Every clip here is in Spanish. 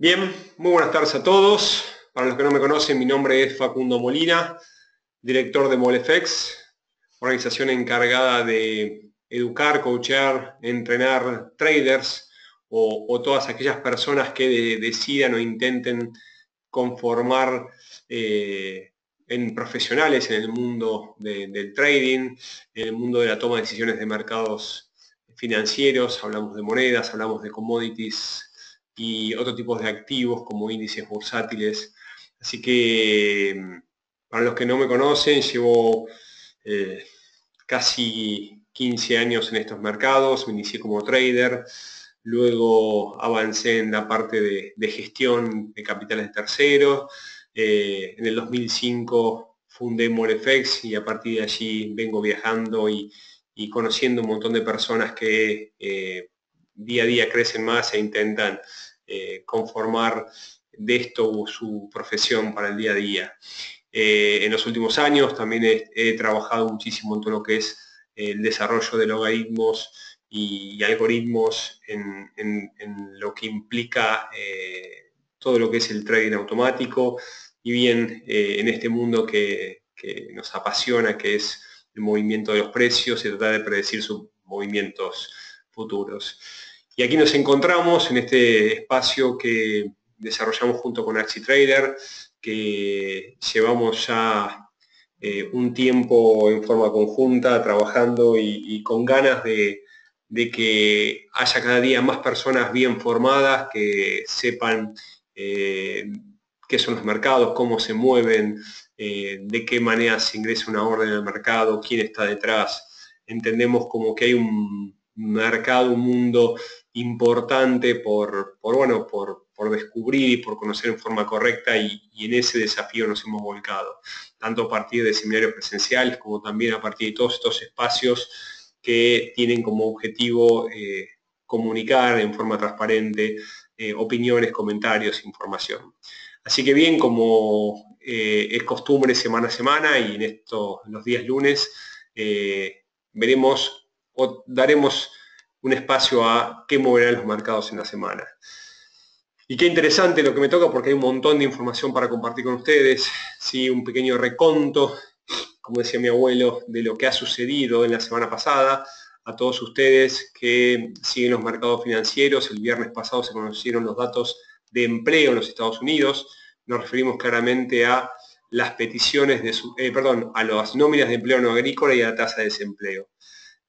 Bien, muy buenas tardes a todos. Para los que no me conocen, mi nombre es Facundo Molina, director de Molefex, organización encargada de educar, coachear, entrenar traders o todas aquellas personas que decidan o intenten conformar en profesionales en el mundo del trading, en el mundo de la toma de decisiones de mercados financieros. Hablamos de monedas, hablamos de commodities y otros tipos de activos como índices bursátiles. Así que para los que no me conocen, llevo eh, casi 15 años en estos mercados. Me inicié como trader, luego avancé en la parte de gestión de capitales de terceros. En el 2005 fundé Molefex y a partir de allí vengo viajando y conociendo un montón de personas que día a día crecen más e intentan conformar de esto su profesión para el día a día. En los últimos años también he trabajado muchísimo en todo lo que es el desarrollo de logaritmos y algoritmos en lo que implica todo lo que es el trading automático y bien en este mundo que nos apasiona, que es el movimiento de los precios y tratar de predecir sus movimientos futuros. Y aquí nos encontramos en este espacio que desarrollamos junto con AxiTrader, que llevamos ya un tiempo en forma conjunta trabajando y con ganas de que haya cada día más personas bien formadas que sepan qué son los mercados, cómo se mueven, de qué manera se ingresa una orden al mercado, quién está detrás. Entendemos como que hay un mercado, un mundo importante por descubrir y por conocer en forma correcta y en ese desafío nos hemos volcado, tanto a partir de seminarios presenciales como también a partir de todos estos espacios que tienen como objetivo comunicar en forma transparente opiniones, comentarios, información. Así que bien, como es costumbre semana a semana y en los días lunes, veremos o daremos un espacio a qué moverán los mercados en la semana. Y qué interesante lo que me toca porque hay un montón de información para compartir con ustedes, ¿sí? Un pequeño reconto, como decía mi abuelo, de lo que ha sucedido en la semana pasada. A todos ustedes que siguen los mercados financieros, el viernes pasado se conocieron los datos de empleo en los Estados Unidos. Nos referimos claramente a las peticiones a las nóminas de empleo no agrícola y a la tasa de desempleo.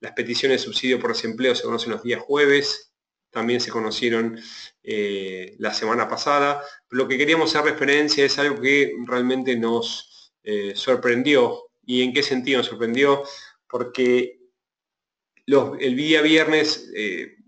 Las peticiones de subsidio por desempleo se conocen los días jueves, también se conocieron la semana pasada. Lo que queríamos hacer referencia es algo que realmente nos sorprendió. ¿Y en qué sentido nos sorprendió? Porque el día viernes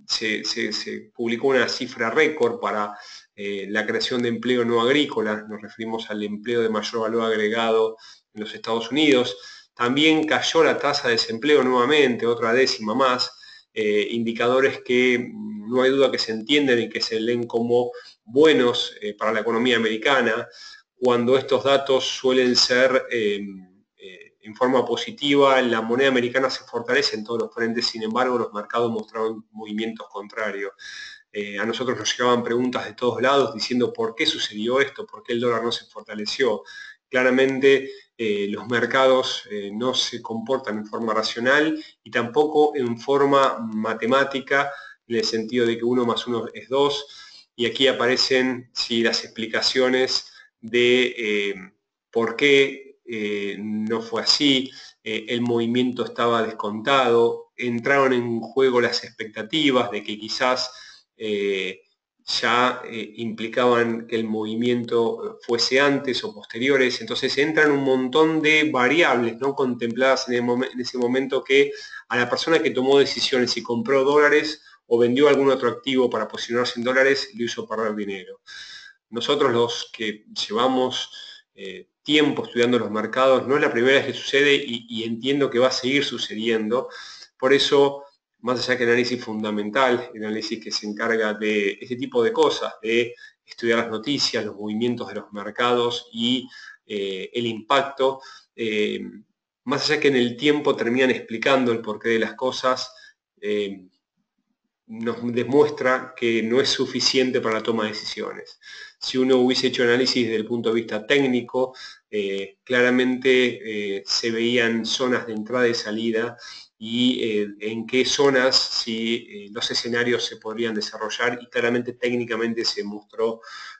se publicó una cifra récord para la creación de empleo no agrícola. Nos referimos al empleo de mayor valor agregado en los Estados Unidos. También cayó la tasa de desempleo nuevamente, otra décima más, indicadores que no hay duda que se entienden y que se leen como buenos para la economía americana, cuando estos datos suelen ser en forma positiva. La moneda americana se fortalece en todos los frentes, sin embargo los mercados mostraron movimientos contrarios. A nosotros nos llegaban preguntas de todos lados diciendo por qué sucedió esto, por qué el dólar no se fortaleció. Claramente los mercados no se comportan en forma racional y tampoco en forma matemática, en el sentido de que 1 más 1 es 2, y aquí aparecen sí, las explicaciones de por qué no fue así. El movimiento estaba descontado, entraron en juego las expectativas de que quizás ya implicaban que el movimiento fuese antes o posteriores. Entonces entran un montón de variables no contempladas en ese momento que a la persona que tomó decisiones y compró dólares o vendió algún otro activo para posicionarse en dólares, le hizo perder dinero. Nosotros los que llevamos tiempo estudiando los mercados, no es la primera vez que sucede y entiendo que va a seguir sucediendo. Por eso, más allá que el análisis fundamental, el análisis que se encarga de este tipo de cosas, de estudiar las noticias, los movimientos de los mercados y el impacto, más allá que en el tiempo terminan explicando el porqué de las cosas, nos demuestra que no es suficiente para la toma de decisiones. Si uno hubiese hecho análisis desde el punto de vista técnico, claramente se veían zonas de entrada y salida y en qué zonas si los escenarios se podrían desarrollar, y claramente técnicamente se mostró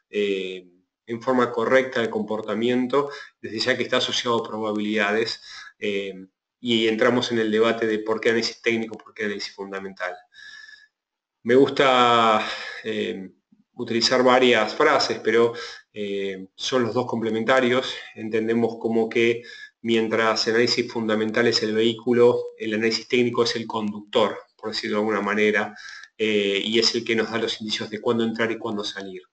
en forma correcta el comportamiento, desde ya que está asociado a probabilidades, y entramos en el debate de por qué análisis técnico, por qué análisis fundamental. Me gusta utilizar varias frases, pero son los dos complementarios. Entendemos como que mientras el análisis fundamental es el vehículo, el análisis técnico es el conductor, por decirlo de alguna manera, y es el que nos da los indicios de cuándo entrar y cuándo salir.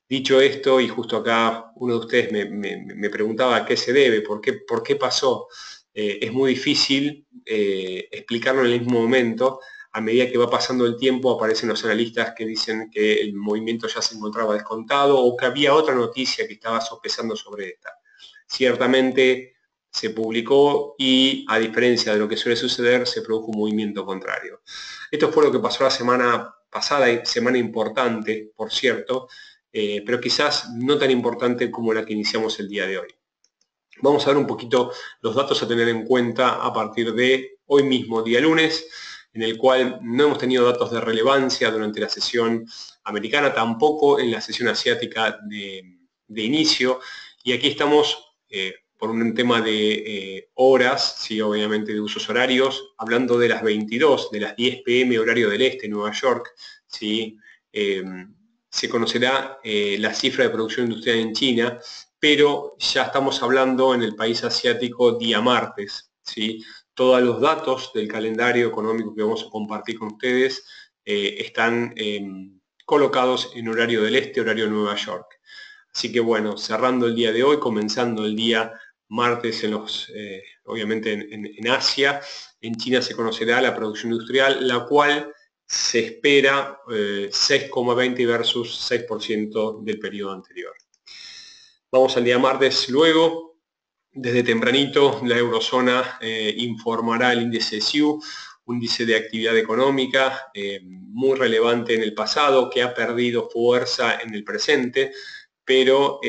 Dicho esto, y justo acá uno de ustedes me preguntaba a qué se debe, por qué pasó. Es muy difícil explicarlo en el mismo momento. A medida que va pasando el tiempo aparecen los analistas que dicen que el movimiento ya se encontraba descontado o que había otra noticia que estaba sopesando sobre esta. Ciertamente se publicó y, a diferencia de lo que suele suceder, se produjo un movimiento contrario. Esto fue lo que pasó la semana pasada, semana importante, por cierto, pero quizás no tan importante como la que iniciamos el día de hoy. Vamos a ver un poquito los datos a tener en cuenta a partir de hoy mismo, día lunes, en el cual no hemos tenido datos de relevancia durante la sesión americana, tampoco en la sesión asiática de inicio, y aquí estamos por un tema de horas, sí, obviamente de usos horarios, hablando de las 22, de las 10 p.m. horario del este, Nueva York, ¿sí? Se conocerá la cifra de producción industrial en China, pero ya estamos hablando en el país asiático día martes, ¿sí? Todos los datos del calendario económico que vamos a compartir con ustedes están colocados en horario del este, horario de Nueva York. Así que bueno, cerrando el día de hoy, comenzando el día martes obviamente en Asia. En China se conocerá la producción industrial, la cual se espera 6,20 versus 6% del periodo anterior. Vamos al día martes luego. Desde tempranito la eurozona informará el índice SIU, un índice de actividad económica muy relevante en el pasado, que ha perdido fuerza en el presente, pero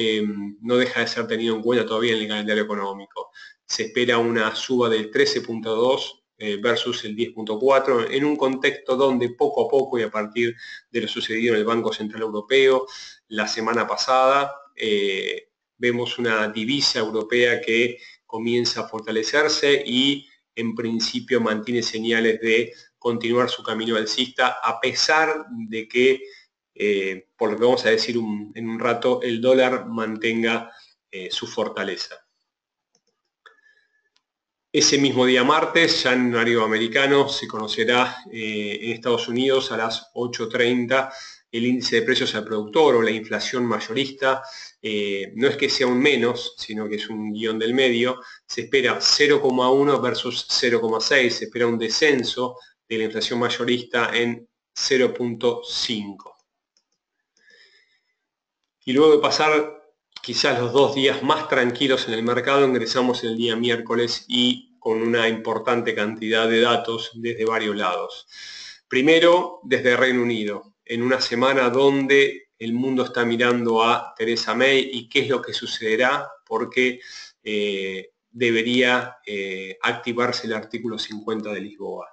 no deja de ser tenido en cuenta todavía en el calendario económico. Se espera una suba del 13,2 versus el 10,4 en un contexto donde poco a poco, y a partir de lo sucedido en el Banco Central Europeo la semana pasada, vemos una divisa europea que comienza a fortalecerse y en principio mantiene señales de continuar su camino alcista, a pesar de que, por lo que vamos a decir en un rato, el dólar mantenga su fortaleza. Ese mismo día martes, ya en horario americano, se conocerá en Estados Unidos a las 8:30 el índice de precios al productor o la inflación mayorista. No es que sea un menos, sino que es un guión del medio. Se espera 0,1 versus 0,6, se espera un descenso de la inflación mayorista en 0,5. Y luego de pasar quizás los 2 días más tranquilos en el mercado, ingresamos el día miércoles y con una importante cantidad de datos desde varios lados. Primero, desde Reino Unido, en una semana donde el mundo está mirando a Theresa May y qué es lo que sucederá, porque debería activarse el artículo 50 de Lisboa.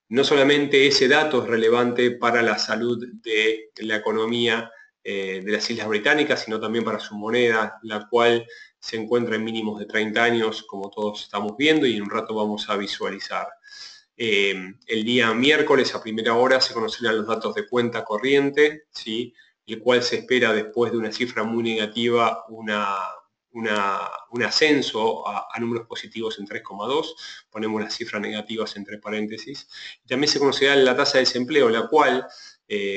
No solamente ese dato es relevante para la salud de la economía de las Islas Británicas, sino también para su moneda, la cual se encuentra en mínimos de 30 años, como todos estamos viendo, y en un rato vamos a visualizar. El día miércoles a primera hora se conocerán los datos de cuenta corriente, ¿sí? El cual se espera, después de una cifra muy negativa, un ascenso a números positivos en 3,2, ponemos las cifras negativas entre paréntesis. También se conocerá la tasa de desempleo, la cual,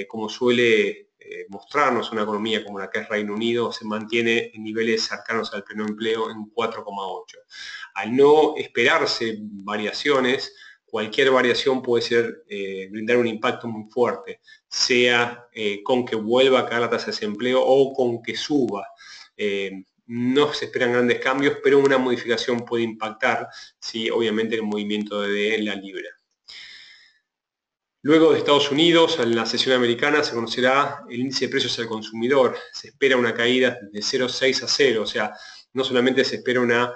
como suele mostrarnos una economía como la que es Reino Unido, se mantiene en niveles cercanos al pleno empleo en 4,8. Al no esperarse variaciones, cualquier variación puede brindar un impacto muy fuerte, sea con que vuelva a caer la tasa de desempleo o con que suba. No se esperan grandes cambios, pero una modificación puede impactar, ¿sí? Obviamente, el movimiento de la libra. Luego de Estados Unidos, en la sesión americana, se conocerá el índice de precios al consumidor. Se espera una caída de 0,6 a 0, o sea, no solamente se espera una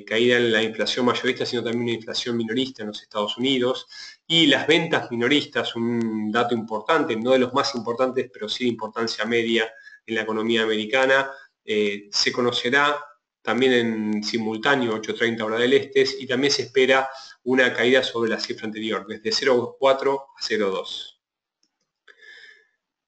caída en la inflación mayorista, sino también una inflación minorista en los Estados Unidos. Y las ventas minoristas, un dato importante, no de los más importantes, pero sí de importancia media en la economía americana, se conocerá también en simultáneo, 8:30 hora del este, y también se espera una caída sobre la cifra anterior, desde 0,4 a 0,2.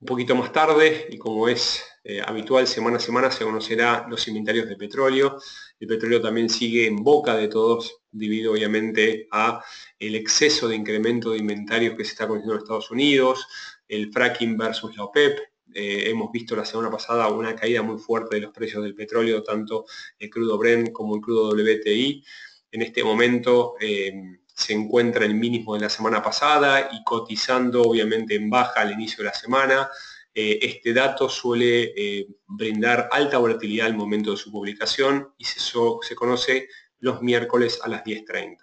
Un poquito más tarde, y como es habitual, semana a semana se conocerá los inventarios de petróleo. El petróleo también sigue en boca de todos, debido obviamente a el exceso de incremento de inventarios que se está conociendo en Estados Unidos, el fracking versus la OPEP. Hemos visto la semana pasada una caída muy fuerte de los precios del petróleo, tanto el crudo Brent como el crudo WTI. En este momento se encuentra en el mínimo de la semana pasada y cotizando obviamente en baja al inicio de la semana. Este dato suele brindar alta volatilidad al momento de su publicación y se conoce los miércoles a las 10:30.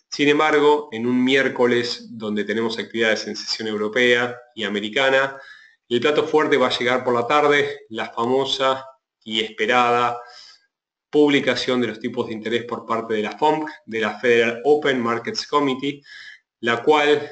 Sin embargo, en un miércoles donde tenemos actividades en sesión europea y americana, el plato fuerte va a llegar por la tarde, la famosa y esperada publicación de los tipos de interés por parte de la FOMC, de la Federal Open Markets Committee, la cual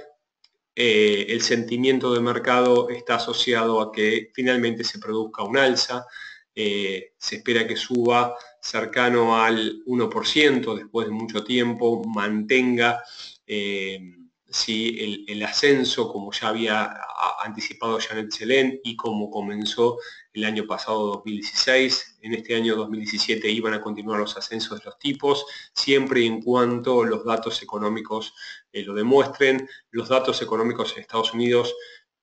el sentimiento de mercado está asociado a que finalmente se produzca un alza. Se espera que suba cercano al 1% después de mucho tiempo, mantenga el ascenso como ya había anticipado Janet Yellen y como comenzó el año pasado 2016. En este año 2017 iban a continuar los ascensos de los tipos, siempre y en cuanto los datos económicos lo demuestren. Los datos económicos en Estados Unidos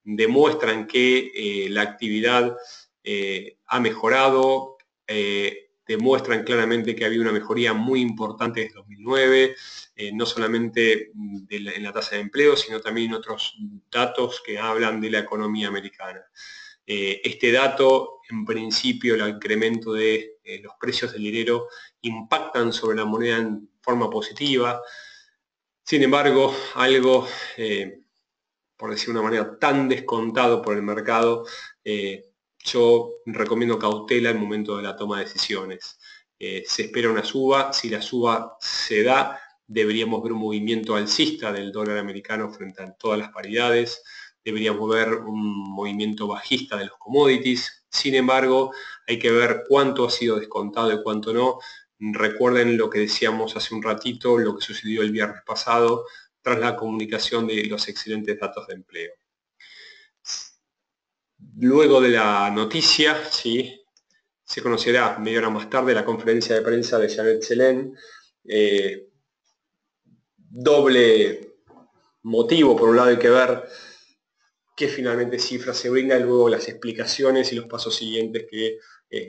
demuestran que la actividad ha mejorado, demuestran claramente que había una mejoría muy importante desde 2009, no solamente en la tasa de empleo, sino también en otros datos que hablan de la economía americana. Este dato, en principio, el incremento de los precios del dinero impactan sobre la moneda en forma positiva. Sin embargo, algo, por decir de una manera, tan descontado por el mercado, yo recomiendo cautela en el momento de la toma de decisiones. Se espera una suba, si la suba se da, deberíamos ver un movimiento alcista del dólar americano frente a todas las paridades, deberíamos ver un movimiento bajista de los commodities. Sin embargo, hay que ver cuánto ha sido descontado y cuánto no. Recuerden lo que decíamos hace un ratito, lo que sucedió el viernes pasado, tras la comunicación de los excelentes datos de empleo. Luego de la noticia, ¿sí?, se conocerá media hora más tarde la conferencia de prensa de Janet Yellen. Doble motivo, por un lado hay que ver qué finalmente cifras se brinda, y luego las explicaciones y los pasos siguientes que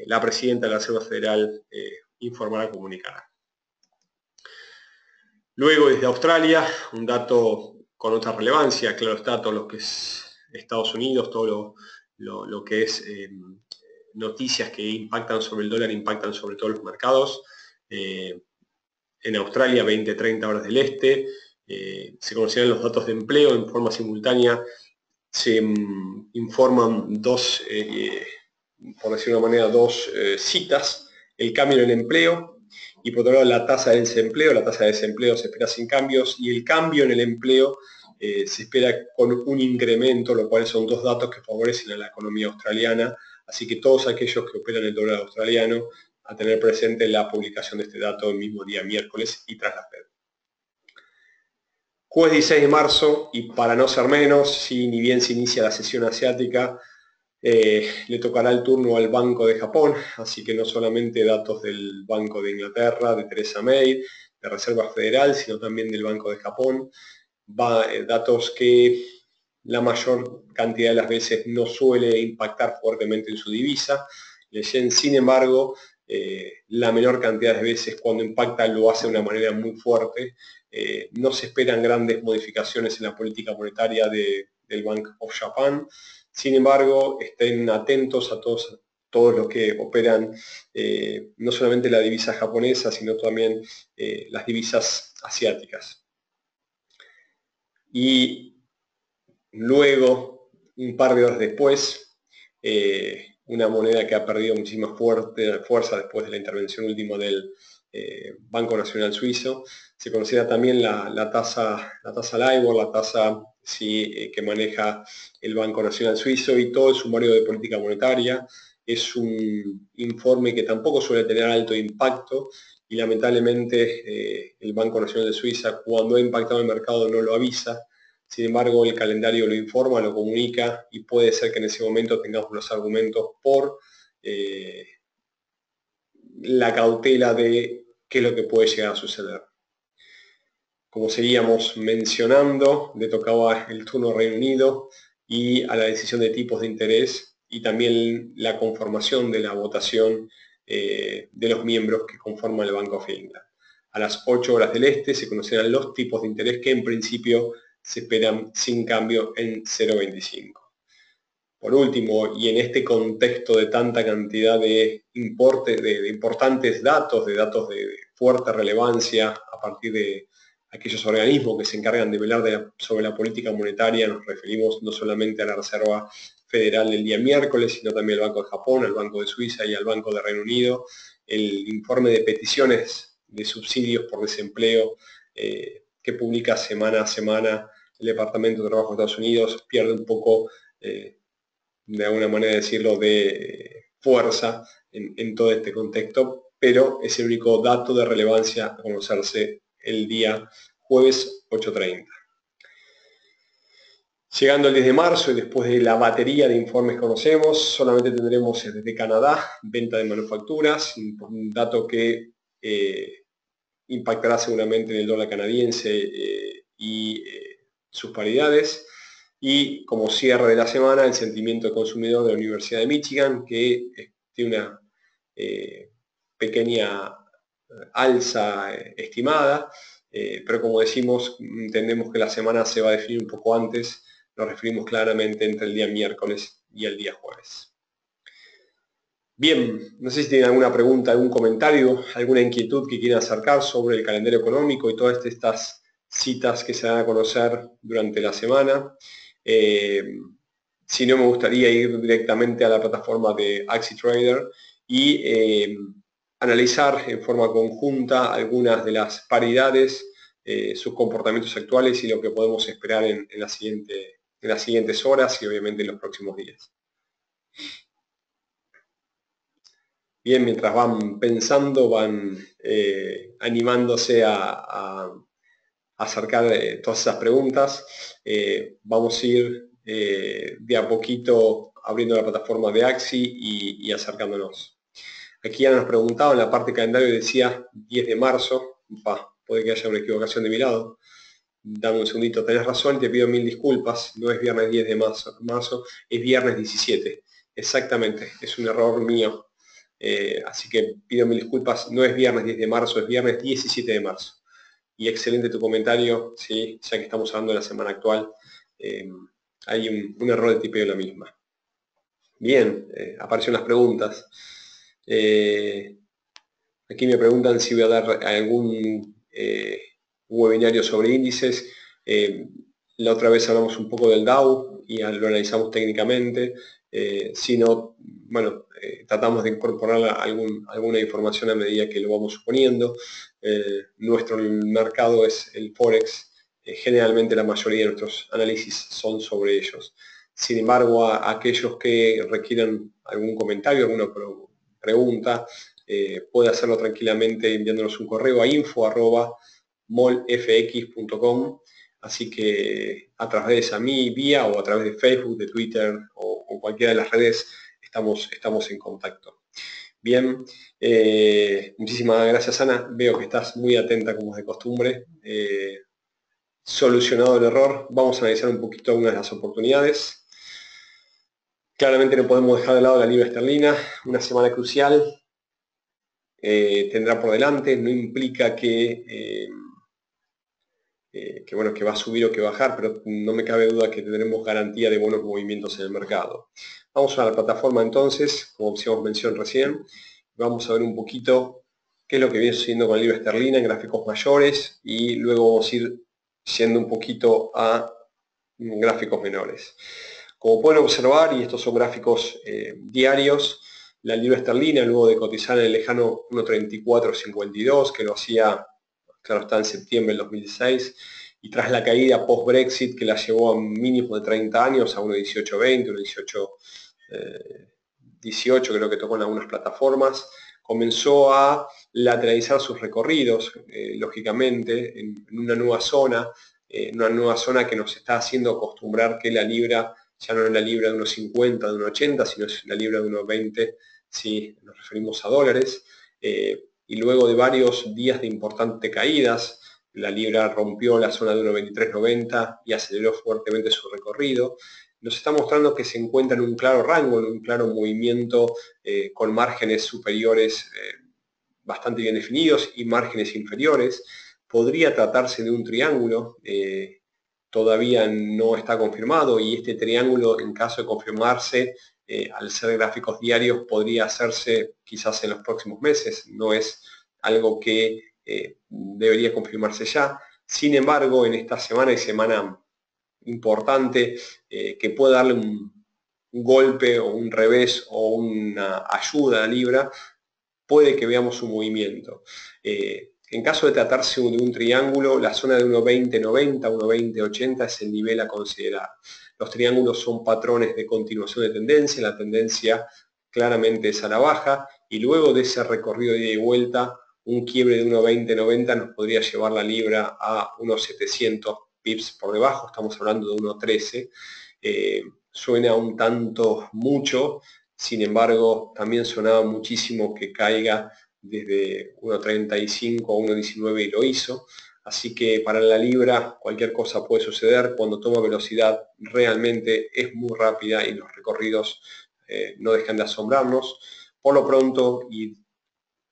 la presidenta de la Reserva Federal informará, comunicará. Luego desde Australia, un dato con otra relevancia, claro está, todo lo que es Estados Unidos, todo lo que es noticias que impactan sobre el dólar, impactan sobre todos los mercados. En Australia, 20:30 horas del este, se conocieron los datos de empleo en forma simultánea. Se informan dos, por decir de una manera, dos citas: el cambio en el empleo y por otro lado la tasa de desempleo. La tasa de desempleo se espera sin cambios y el cambio en el empleo se espera con un incremento, lo cual son dos datos que favorecen a la economía australiana. Así que todos aquellos que operan el dólar australiano, a tener presente la publicación de este dato el mismo día miércoles y tras la Fed. Jueves 16 de marzo, y para no ser menos, si ni bien se inicia la sesión asiática, le tocará el turno al Banco de Japón, así que no solamente datos del Banco de Inglaterra, de Theresa May, de Reserva Federal, sino también del Banco de Japón. Datos que la mayor cantidad de las veces no suele impactar fuertemente en su divisa. El yen, sin embargo, la menor cantidad de veces cuando impacta lo hace de una manera muy fuerte. No se esperan grandes modificaciones en la política monetaria del Bank of Japan. Sin embargo, estén atentos a todos los que operan no solamente la divisa japonesa, sino también las divisas asiáticas. Y Luego, un par de horas después, una moneda que ha perdido muchísima fuerza después de la intervención última del Banco Nacional Suizo. Se considera también la tasa LIBOR, la tasa que maneja el Banco Nacional Suizo, y todo el sumario de política monetaria. Es un informe que tampoco suele tener alto impacto y lamentablemente el Banco Nacional de Suiza, cuando ha impactado el mercado, no lo avisa. Sin embargo, el calendario lo informa, lo comunica, y puede ser que en ese momento tengamos los argumentos por la cautela de qué es lo que puede llegar a suceder. Como seguíamos mencionando, le tocaba el turno al Reino Unido y a la decisión de tipos de interés, y también la conformación de la votación de los miembros que conforman el Bank of England. A las 8 horas del este se conocerán los tipos de interés, que en principio se esperan sin cambio en 0,25. Por último, y en este contexto de tanta cantidad de importantes datos, de fuerte relevancia a partir de aquellos organismos que se encargan de velar sobre la política monetaria, nos referimos no solamente a la Reserva Federal del día miércoles, sino también al Banco de Japón, al Banco de Suiza y al Banco de Reino Unido. El informe de peticiones de subsidios por desempleo que publica semana a semana el Departamento de Trabajo de Estados Unidos pierde un poco, de alguna manera decirlo, de fuerza en todo este contexto, pero es el único dato de relevancia a conocerse el día jueves 8:30. Llegando el 10 de marzo y después de la batería de informes que conocemos, solamente tendremos desde Canadá venta de manufacturas, un dato que impactará seguramente en el dólar canadiense y sus paridades. Y como cierre de la semana, el sentimiento de consumidor de la Universidad de Michigan, que tiene una pequeña alza estimada, pero como decimos, entendemos que la semana se va a definir un poco antes. Nos referimos claramente entre el día miércoles y el día jueves. Bien, no sé si tienen alguna pregunta, algún comentario, alguna inquietud que quieran acercar sobre el calendario económico y todas estas citas que se van a conocer durante la semana. Si no, me gustaría ir directamente a la plataforma de AxiTrader y analizar en forma conjunta algunas de las paridades, sus comportamientos actuales y lo que podemos esperar en las siguientes horas y obviamente en los próximos días. Bien, mientras van pensando, van animándose a acercar todas esas preguntas, vamos a ir de a poquito abriendo la plataforma de Axi y acercándonos. Aquí ya nos preguntaba en la parte de calendario, decía 10 de marzo, puede que haya una equivocación de mi lado. Dame un segundito, tenés razón, te pido 1000 disculpas, no es viernes 10 de marzo, es viernes 17. Exactamente, es un error mío. Así que pido 1000 disculpas, no es viernes 10 de marzo, es viernes 17 de marzo. Y excelente tu comentario, ¿sí? Ya que estamos hablando de la semana actual, hay un error de tipeo en la misma. Bien, aparecieron las preguntas. Aquí me preguntan si voy a dar algún webinario sobre índices. La otra vez hablamos un poco del Dow y lo analizamos técnicamente. Si no, bueno, tratamos de incorporar alguna información a medida que lo vamos suponiendo. Nuestro mercado es el Forex. Generalmente la mayoría de nuestros análisis son sobre ellos. Sin embargo, aquellos que requieran algún comentario, alguna pregunta, puede hacerlo tranquilamente enviándonos un correo a info@molfx.com. Así que a través de mí vía o a través de Facebook, de Twitter o cualquiera de las redes estamos en contacto. Bien, muchísimas gracias, Ana. Veo que estás muy atenta como es de costumbre. Solucionado el error, vamos a analizar un poquito algunas de las oportunidades. Claramente no podemos dejar de lado la libra esterlina, una semana crucial. Tendrá por delante, no implica que va a subir o que va a bajar, pero no me cabe duda que tendremos garantía de buenos movimientos en el mercado. Vamos a la plataforma entonces, como hicimos mención recién, vamos a ver un poquito qué es lo que viene sucediendo con la libra esterlina en gráficos mayores, y luego vamos a ir yendo un poquito a gráficos menores. Como pueden observar, y estos son gráficos diarios, la libra esterlina, luego de cotizar en el lejano 1.3452, que lo hacía, claro está, en septiembre del 2016, y tras la caída post-Brexit que la llevó a mínimos de 30 años, a 1.1820, 1.1818, creo que tocó en algunas plataformas, comenzó a lateralizar sus recorridos, lógicamente, en una nueva zona que nos está haciendo acostumbrar que la libra ya no es la libra de unos 50, de unos 80, sino es la libra de unos 20, si nos referimos a dólares. Y luego de varios días de importantes caídas, la libra rompió la zona de 1.2390 y aceleró fuertemente su recorrido. Nos está mostrando que se encuentra en un claro rango, en un claro movimiento con márgenes superiores bastante bien definidos y márgenes inferiores. Podría tratarse de un triángulo, todavía no está confirmado, y este triángulo, en caso de confirmarse, al ser gráficos diarios, podría hacerse quizás en los próximos meses. No es algo que debería confirmarse ya. Sin embargo, en esta semana y semana importante, que puede darle un golpe o un revés o una ayuda a la libra, puede que veamos un movimiento. En caso de tratarse de un triángulo, la zona de 1.2090, 1.2080 es el nivel a considerar. Los triángulos son patrones de continuación de tendencia, la tendencia claramente es a la baja, y luego de ese recorrido de ida y vuelta, un quiebre de 1.2090 nos podría llevar la libra a unos 700 pips por debajo, estamos hablando de 1.13. Suena un tanto mucho, sin embargo, también sonaba muchísimo que caiga desde 1.35 a 1.19 y lo hizo. Así que para la libra cualquier cosa puede suceder. Cuando toma velocidad realmente es muy rápida y los recorridos no dejan de asombrarnos. Por lo pronto, y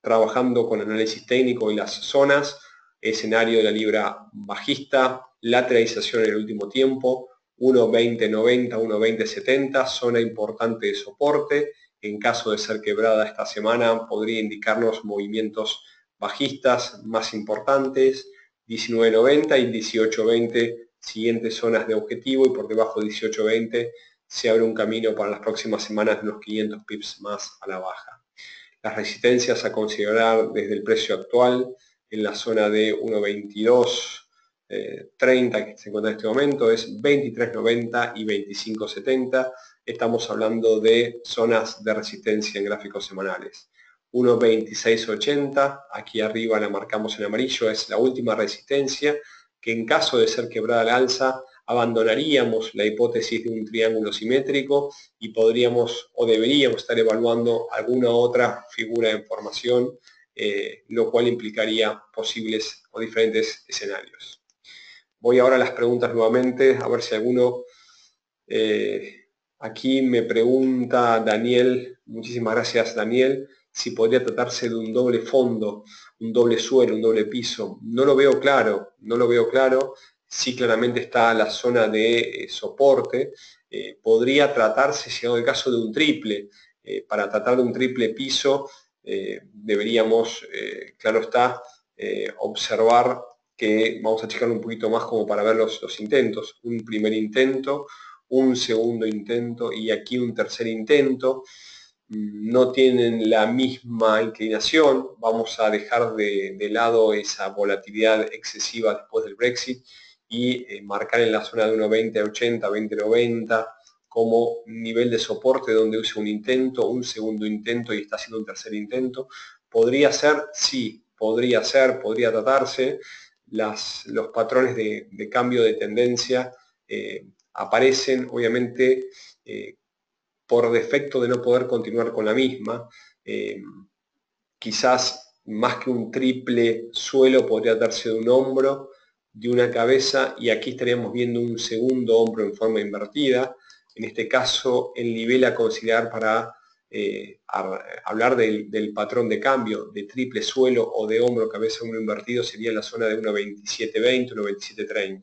trabajando con análisis técnico y las zonas, escenario de la libra bajista, lateralización en el último tiempo, 1.2090, 1.2070, zona importante de soporte. En caso de ser quebrada esta semana, podría indicarnos movimientos bajistas más importantes, 19.90 y 18.20, siguientes zonas de objetivo, y por debajo de 18.20 se abre un camino para las próximas semanas de unos 500 pips más a la baja. Las resistencias a considerar desde el precio actual en la zona de 1.2230 que se encuentra en este momento es 23.90 y 25.70. Estamos hablando de zonas de resistencia en gráficos semanales. 1.2680, aquí arriba la marcamos en amarillo, es la última resistencia que en caso de ser quebrada al alza abandonaríamos la hipótesis de un triángulo simétrico y podríamos o deberíamos estar evaluando alguna otra figura de formación, lo cual implicaría posibles o diferentes escenarios. Voy ahora a las preguntas nuevamente, a ver si alguno... aquí me pregunta Daniel, muchísimas gracias Daniel, si podría tratarse de un doble fondo, un doble suelo, un doble piso. No lo veo claro, no lo veo claro. Sí, claramente está la zona de soporte. Podría tratarse, llegado el caso, de un triple. Para tratar de un triple piso, deberíamos, claro está, observar que vamos a checar un poquito más como para ver los intentos. Un primer intento, un segundo intento y aquí un tercer intento. No tienen la misma inclinación. Vamos a dejar de lado esa volatilidad excesiva después del Brexit y marcar en la zona de 1.2080, 20.90 como nivel de soporte donde use un intento, un segundo intento y está haciendo un tercer intento. ¿Podría ser? Sí, podría ser, podría tratarse. Los patrones de cambio de tendencia aparecen obviamente por defecto de no poder continuar con la misma. Quizás más que un triple suelo podría darse de un hombro, de una cabeza, y aquí estaríamos viendo un segundo hombro en forma invertida. En este caso, el nivel a considerar para hablar del patrón de cambio de triple suelo o de hombro, cabeza, hombro invertido sería la zona de 1.2720, 1.2730.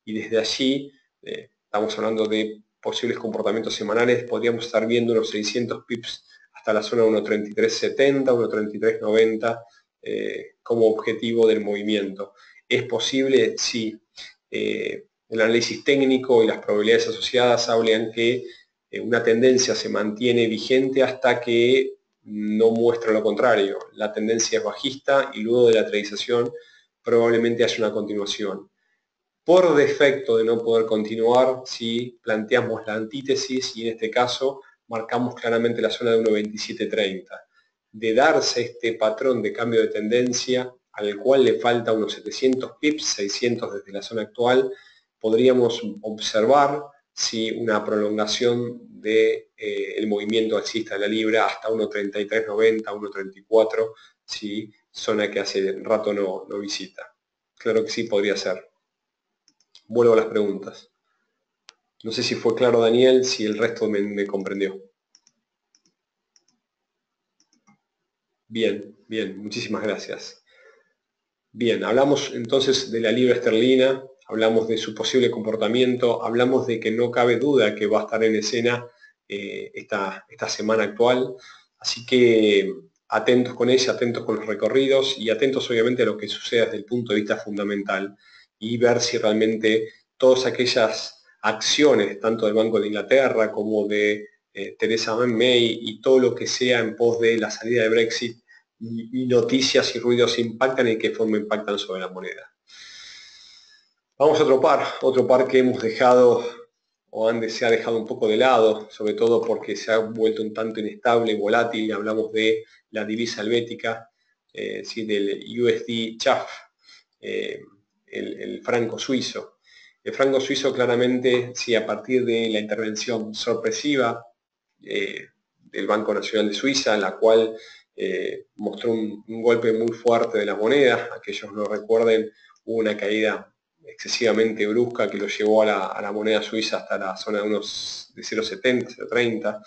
Y desde allí, estamos hablando de posibles comportamientos semanales, podríamos estar viendo unos 600 pips hasta la zona 1.3370, 1.3390 como objetivo del movimiento. ¿Es posible? Sí. el análisis técnico y las probabilidades asociadas hablan que una tendencia se mantiene vigente hasta que no muestra lo contrario. La tendencia es bajista y luego de la lateralización probablemente haya una continuación. Por defecto de no poder continuar, si planteamos la antítesis y en este caso marcamos claramente la zona de 1.2730. De darse este patrón de cambio de tendencia, al cual le falta unos 700 pips, 600 desde la zona actual, podríamos observar si una prolongación del movimiento alcista de la libra hasta 1.3390, 1.34, si zona que hace rato no visita. Claro que sí, podría ser. Vuelvo a las preguntas. No sé si fue claro, Daniel, si el resto me comprendió. Bien, bien, muchísimas gracias. Bien, hablamos entonces de la libra esterlina, hablamos de su posible comportamiento, hablamos de que no cabe duda que va a estar en escena esta semana actual, así que atentos con ella, atentos con los recorridos y atentos obviamente a lo que suceda desde el punto de vista fundamental y ver si realmente todas aquellas acciones, tanto del Banco de Inglaterra como de Theresa May y todo lo que sea en pos de la salida de Brexit, y noticias y ruidos impactan y de qué forma impactan sobre la moneda. Vamos a otro par que hemos dejado o se ha dejado un poco de lado, sobre todo porque se ha vuelto un tanto inestable, volátil, y hablamos de la divisa helvética, ¿sí? Del USD CHF, el franco suizo. El franco suizo claramente, sí, a partir de la intervención sorpresiva del Banco Nacional de Suiza, en la cual mostró un golpe muy fuerte de la moneda. Aquellos no recuerden, hubo una caída excesivamente brusca que lo llevó a la moneda suiza hasta la zona de 0,70, 0,30.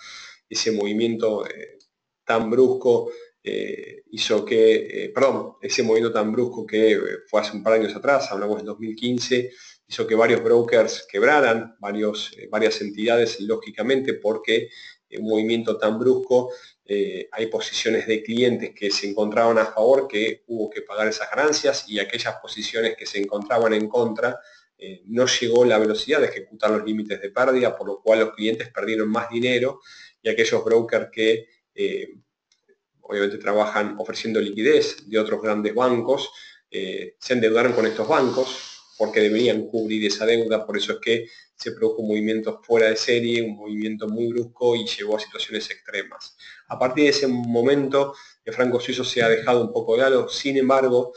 Ese movimiento tan brusco hizo que, ese movimiento tan brusco que fue hace un par de años atrás, hablamos del 2015, hizo que varios brokers quebraran, varias entidades, lógicamente, porque un movimiento tan brusco, hay posiciones de clientes que se encontraban a favor que hubo que pagar esas ganancias, y aquellas posiciones que se encontraban en contra no llegó la velocidad de ejecutar los límites de pérdida, por lo cual los clientes perdieron más dinero, y aquellos brokers que obviamente trabajan ofreciendo liquidez de otros grandes bancos, se endeudaron con estos bancos porque deberían cubrir esa deuda. Por eso es que se produjo un movimiento fuera de serie, un movimiento muy brusco y llevó a situaciones extremas. A partir de ese momento, el franco suizo se ha dejado un poco de lado. Sin embargo,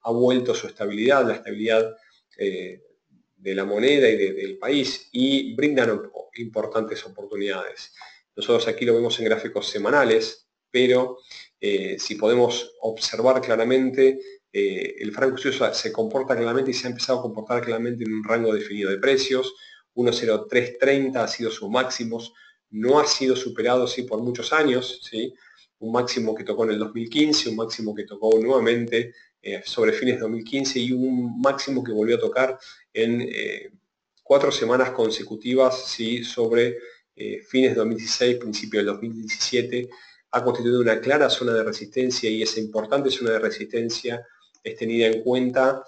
ha vuelto su estabilidad, la estabilidad de la moneda y del país, y brindan importantes oportunidades. Nosotros aquí lo vemos en gráficos semanales, pero si podemos observar claramente, el franco suizo se comporta claramente y se ha empezado a comportar claramente en un rango definido de precios. 1.0330 ha sido sus máximos, no ha sido superado sí por muchos años, ¿sí? Un máximo que tocó en el 2015, un máximo que tocó nuevamente sobre fines de 2015 y un máximo que volvió a tocar en 4 semanas consecutivas, ¿sí? Sobre fines de 2016, principio del 2017, ha constituido una clara zona de resistencia, y esa importante zona de resistencia es tenida en cuenta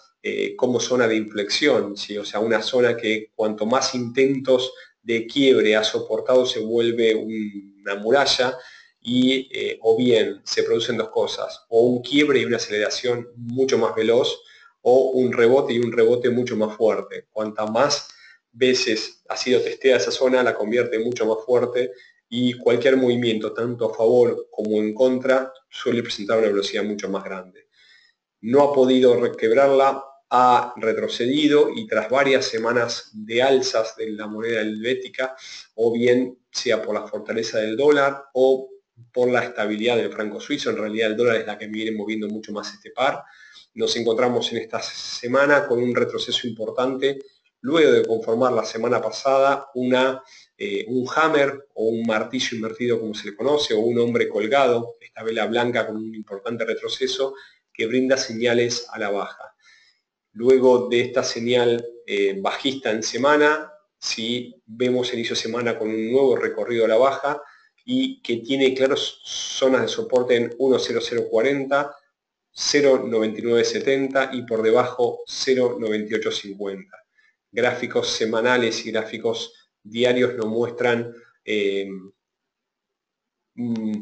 como zona de inflexión, ¿sí? O sea, una zona que cuanto más intentos de quiebre ha soportado se vuelve una muralla, y o bien se producen dos cosas, o un quiebre y una aceleración mucho más veloz, o un rebote y un rebote mucho más fuerte. Cuanta más veces ha sido testeada esa zona, la convierte mucho más fuerte, y cualquier movimiento, tanto a favor como en contra, suele presentar una velocidad mucho más grande. No ha podido requebrarla, ha retrocedido, y tras varias semanas de alzas de la moneda helvética, o bien sea por la fortaleza del dólar o por la estabilidad del franco suizo, en realidad el dólar es la que viene moviendo mucho más este par, nos encontramos en esta semana con un retroceso importante, luego de conformar la semana pasada un hammer o un martillo invertido, como se le conoce, o un hombre colgado, esta vela blanca con un importante retroceso que brinda señales a la baja. Luego de esta señal bajista en semana, sí vemos el inicio de semana con un nuevo recorrido a la baja, y que tiene claras zonas de soporte en 1.0040, 0.9970 y por debajo 0.9850. gráficos semanales y gráficos diarios nos muestran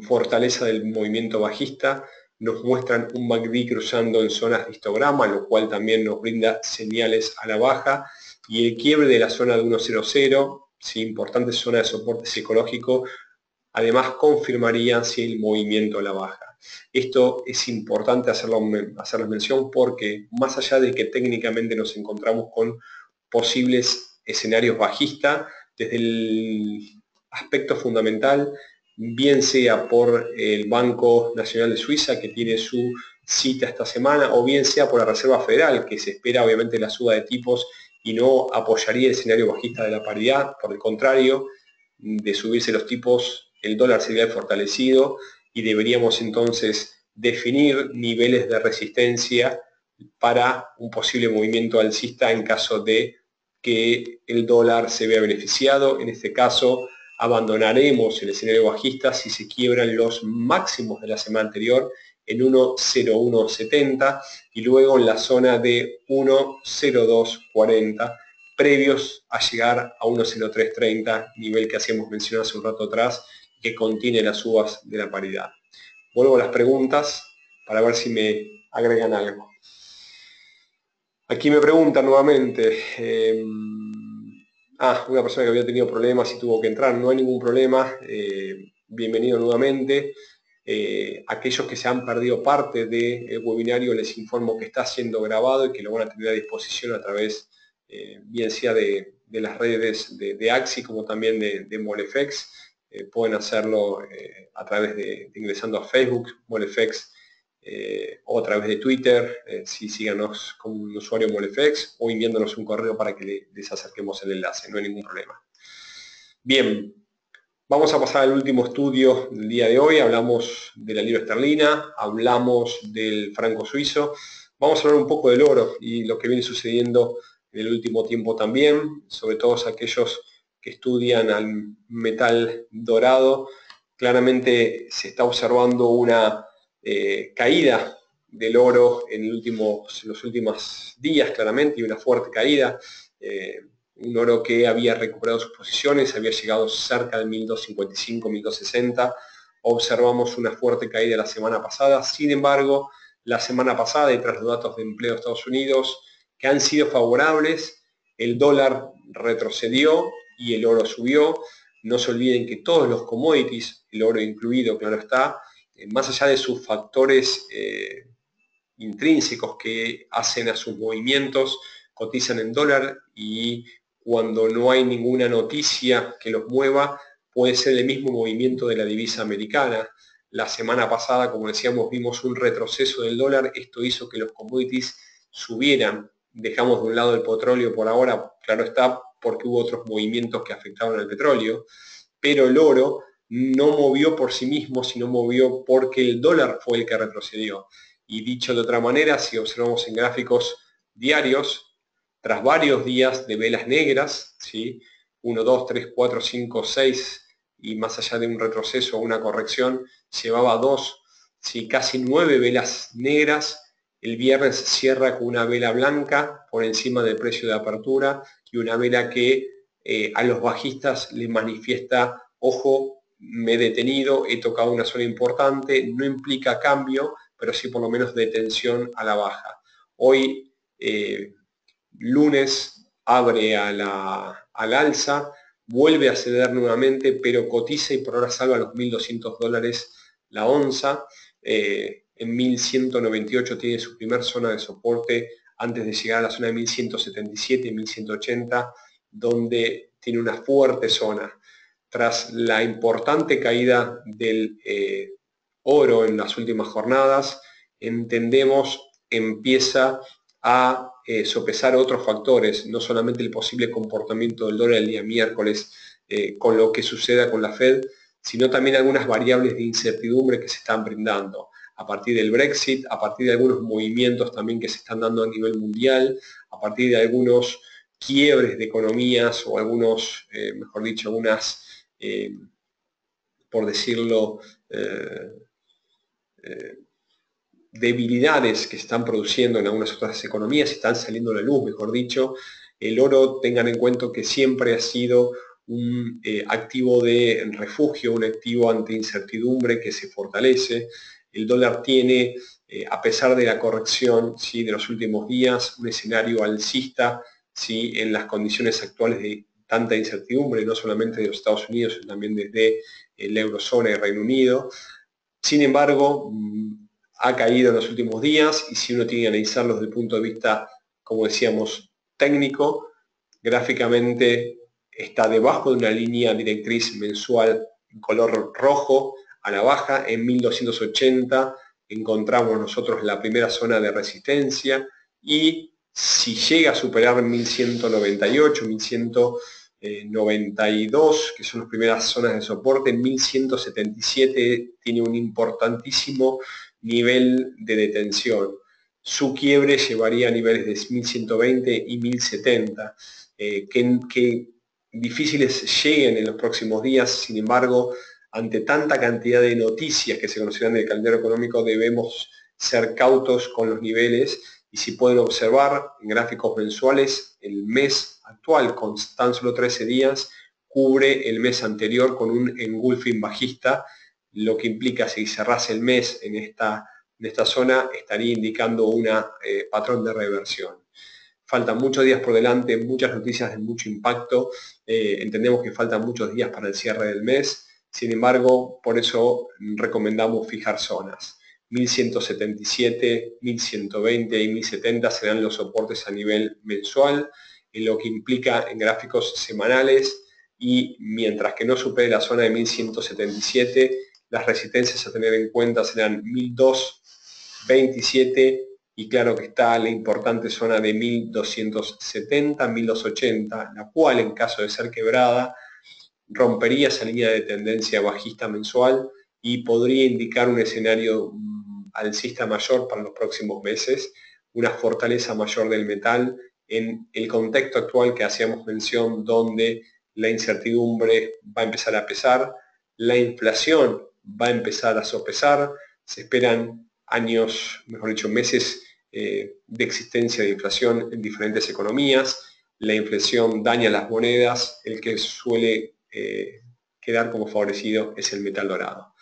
fortaleza del movimiento bajista, nos muestran un MACD cruzando en zonas de histograma, lo cual también nos brinda señales a la baja, y el quiebre de la zona de 1.00, ¿sí? Importante zona de soporte psicológico, además confirmaría el movimiento a la baja. Esto es importante hacerles mención porque más allá de que técnicamente nos encontramos con posibles escenarios bajistas, desde el aspecto fundamental, bien sea por el Banco Nacional de Suiza, que tiene su cita esta semana, o bien sea por la Reserva Federal, que se espera obviamente la suba de tipos y no apoyaría el escenario bajista de la paridad. Por el contrario, de subirse los tipos, el dólar sería fortalecido y deberíamos entonces definir niveles de resistencia para un posible movimiento alcista en caso de que el dólar se vea beneficiado. En este caso, abandonaremos el escenario bajista si se quiebran los máximos de la semana anterior en 1.0170 y luego en la zona de 1.0240 previos a llegar a 1.0330, nivel que hacíamos mención hace un rato atrás, que contiene las subas de la paridad. Vuelvo a las preguntas para ver si me agregan algo. Aquí me preguntan nuevamente, una persona que había tenido problemas y tuvo que entrar. No hay ningún problema, bienvenido nuevamente. Aquellos que se han perdido parte del webinario, les informo que está siendo grabado y que lo van a tener a disposición a través, bien sea de las redes de Axi como también de MoleFX. Pueden hacerlo a través de ingresando a Facebook, MoleFX, o a través de Twitter, síganos con un usuario MoleFX, o enviándonos un correo para que les acerquemos el enlace, no hay ningún problema. Bien, vamos a pasar al último estudio del día de hoy. Hablamos de la libra esterlina, hablamos del franco suizo, vamos a hablar un poco del oro y lo que viene sucediendo en el último tiempo también, sobre todo aquellos que estudian al metal dorado. Claramente se está observando una caída del oro en los últimos días, claramente, y una fuerte caída. Un oro que había recuperado sus posiciones, había llegado cerca del 1255, 1260. Observamos una fuerte caída la semana pasada. Sin embargo, la semana pasada, y tras los datos de empleo de Estados Unidos, que han sido favorables, el dólar retrocedió y el oro subió. No se olviden que todos los commodities, el oro incluido, claro está, más allá de sus factores intrínsecos que hacen a sus movimientos, cotizan en dólar, y cuando no hay ninguna noticia que los mueva, puede ser el mismo movimiento de la divisa americana. La semana pasada, como decíamos, vimos un retroceso del dólar. Esto hizo que los commodities subieran. Dejamos de un lado el petróleo por ahora, claro está, porque hubo otros movimientos que afectaban al petróleo, pero el oro no movió por sí mismo, sino movió porque el dólar fue el que retrocedió. Y dicho de otra manera, si observamos en gráficos diarios, tras varios días de velas negras, ¿sí? 1, 2, 3, 4, 5, 6, y más allá de un retroceso o una corrección, llevaba casi 9 velas negras. El viernes cierra con una vela blanca por encima del precio de apertura y una vela que a los bajistas les manifiesta: ojo, me he detenido, he tocado una zona importante. No implica cambio, pero sí por lo menos detención a la baja. Hoy, lunes, abre al alza, vuelve a ceder nuevamente, pero cotiza y por ahora salva los $1.200 la onza. En 1198 tiene su primer zona de soporte antes de llegar a la zona de 1177, 1180, donde tiene una fuerte zona. Tras la importante caída del oro en las últimas jornadas, entendemos empieza a sopesar otros factores, no solamente el posible comportamiento del dólar el día miércoles con lo que suceda con la Fed, sino también algunas variables de incertidumbre que se están brindando a partir del Brexit, a partir de algunos movimientos también que se están dando a nivel mundial, a partir de algunos quiebres de economías o algunos, mejor dicho, algunas, por decirlo, debilidades que se están produciendo en algunas otras economías, están saliendo a la luz, mejor dicho, El oro, tengan en cuenta que siempre ha sido un activo de refugio, un activo ante incertidumbre que se fortalece. El dólar tiene, a pesar de la corrección, ¿sí?, de los últimos días, un escenario alcista, ¿sí?, en las condiciones actuales de tanta incertidumbre, no solamente de los Estados Unidos, sino también desde la eurozona y Reino Unido. Sin embargo, ha caído en los últimos días, y si uno tiene que analizarlo desde el punto de vista, como decíamos, técnico, gráficamente está debajo de una línea directriz mensual en color rojo a la baja. En 1280 encontramos nosotros la primera zona de resistencia, y si llega a superar 1198, 1192, que son las primeras zonas de soporte, 1177 tiene un importantísimo nivel de detención. Su quiebre llevaría a niveles de 1120 y 1070, que difíciles lleguen en los próximos días. Sin embargo, ante tanta cantidad de noticias que se conocerán del calendario económico, debemos ser cautos con los niveles. Y si pueden observar en gráficos mensuales, el mes actual, con tan solo 13 días, cubre el mes anterior con un engulfing bajista, lo que implica, si cerrase el mes en esta zona, estaría indicando un patrón de reversión. Faltan muchos días por delante, muchas noticias de mucho impacto. Entendemos que faltan muchos días para el cierre del mes. Sin embargo, por eso recomendamos fijar zonas. 1177, 1120 y 1070 serán los soportes a nivel mensual, en lo que implica en gráficos semanales, y mientras que no supere la zona de 1177, las resistencias a tener en cuenta serán 1227, y claro que está la importante zona de 1270, 1280, la cual, en caso de ser quebrada, rompería esa línea de tendencia bajista mensual y podría indicar un escenario alcista mayor para los próximos meses, una fortaleza mayor del metal en el contexto actual que hacíamos mención, donde la incertidumbre va a empezar a pesar, la inflación va a empezar a sopesar, se esperan años, mejor dicho, meses de existencia de inflación en diferentes economías. La inflación daña las monedas, el que suele quedar como favorecido es el metal dorado.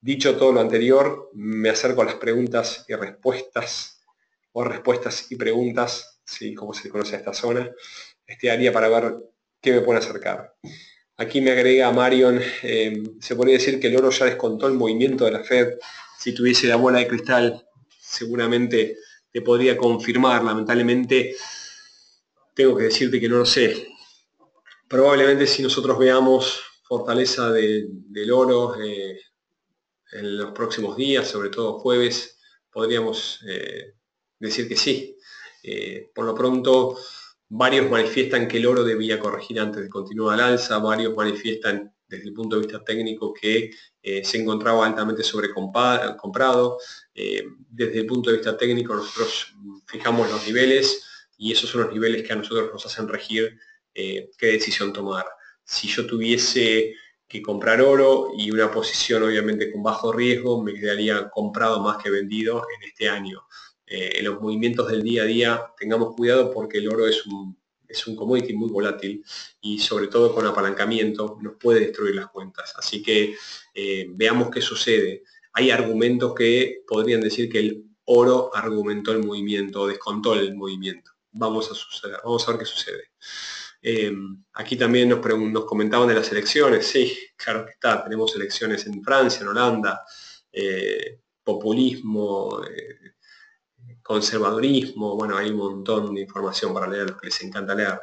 Dicho todo lo anterior, me acerco a las preguntas y respuestas, o respuestas y preguntas, ¿sí?, como se conoce a esta zona, área, para ver qué me pueden acercar. Aquí me agrega Marion, se podría decir que el oro ya descontó el movimiento de la Fed. Si tuviese la bola de cristal, seguramente te podría confirmar. Lamentablemente, tengo que decirte que no lo sé. Probablemente, si nosotros veamos fortaleza del oro en los próximos días, sobre todo jueves, podríamos decir que sí. Por lo pronto, varios manifiestan que el oro debía corregir antes de continuar al alza, varios manifiestan desde el punto de vista técnico que se encontraba altamente sobrecomprado. Desde el punto de vista técnico, nosotros fijamos los niveles, y esos son los niveles que a nosotros nos hacen regir qué decisión tomar. Si yo tuviese que comprar oro y una posición obviamente con bajo riesgo, me quedaría comprado más que vendido en este año. En los movimientos del día a día tengamos cuidado, porque el oro es un commodity muy volátil, y sobre todo con apalancamiento nos puede destruir las cuentas. Así que veamos qué sucede. Hay argumentos que podrían decir que el oro argumentó el movimiento, descontó el movimiento. Vamos a ver qué sucede. Aquí también nos comentaban de las elecciones. Sí, claro que está, tenemos elecciones en Francia, en Holanda, populismo, conservadurismo, bueno, hay un montón de información para leer, los que les encanta leer.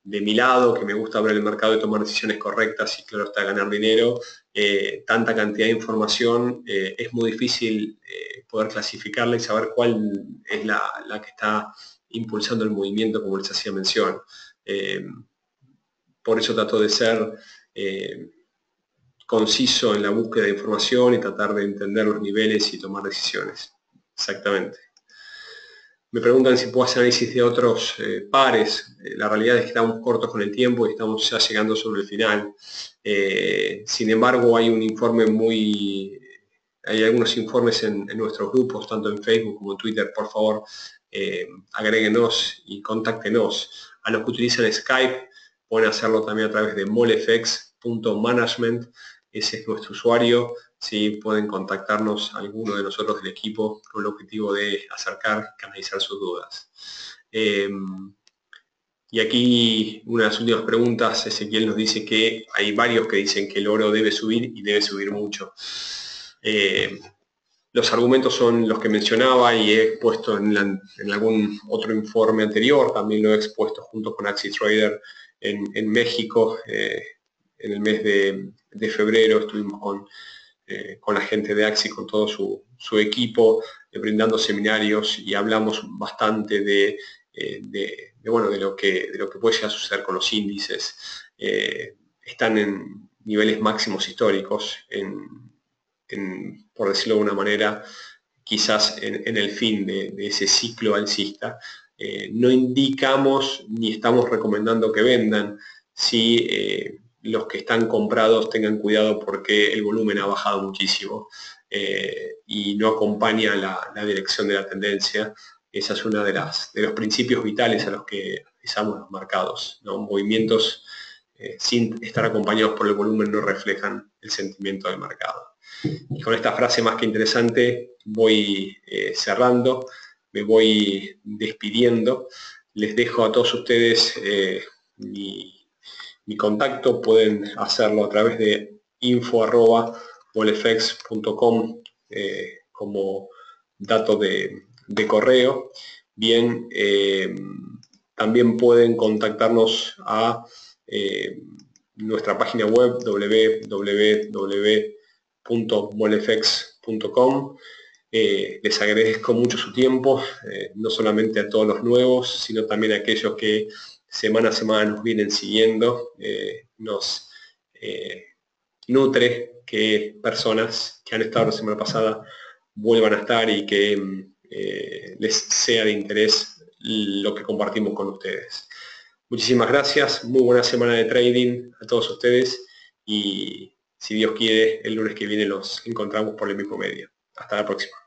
De mi lado, que me gusta ver el mercado y tomar decisiones correctas, y claro está, ganar dinero, tanta cantidad de información, es muy difícil poder clasificarla y saber cuál es la que está impulsando el movimiento, como les hacía mención. Por eso trato de ser conciso en la búsqueda de información y tratar de entender los niveles y tomar decisiones. Exactamente. Me preguntan si puedo hacer análisis de otros pares. La realidad es que estamos cortos con el tiempo y estamos ya llegando sobre el final. Sin embargo, hay algunos informes en nuestros grupos, tanto en Facebook como en Twitter. Por favor, agréguenos y contáctenos. A los que utilizan Skype pueden hacerlo también a través de molefx.management. Ese es nuestro usuario. Sí, pueden contactarnos a alguno de nosotros del equipo con el objetivo de acercar, canalizar sus dudas. Y aquí una de las últimas preguntas, Ezequiel nos dice que hay varios que dicen que el oro debe subir y debe subir mucho. Los argumentos son los que mencionaba y he expuesto en algún otro informe anterior, también lo he expuesto junto con AxiTrader en México. En el mes de febrero estuvimos con la gente de Axi, con todo su equipo, brindando seminarios y hablamos bastante de lo que puede llegar a suceder con los índices. Están en niveles máximos históricos, por decirlo de una manera, quizás en el fin de ese ciclo alcista. No indicamos ni estamos recomendando que vendan. Si los que están comprados tengan cuidado porque el volumen ha bajado muchísimo y no acompaña la dirección de la tendencia. Esa es una de los principios vitales a los que analizamos los mercados, ¿no? Movimientos sin estar acompañados por el volumen no reflejan el sentimiento del mercado. Y con esta frase más que interesante voy cerrando, me voy despidiendo. Les dejo a todos ustedes mi contacto. Pueden hacerlo a través de info@molefx.com como dato de correo. Bien, también pueden contactarnos a nuestra página web www.molefx.com. Les agradezco mucho su tiempo, no solamente a todos los nuevos, sino también a aquellos que semana a semana nos vienen siguiendo. Nos nutre que personas que han estado la semana pasada vuelvan a estar y que les sea de interés lo que compartimos con ustedes. Muchísimas gracias, muy buena semana de trading a todos ustedes y si Dios quiere, el lunes que viene los encontramos por el mismo medio. Hasta la próxima.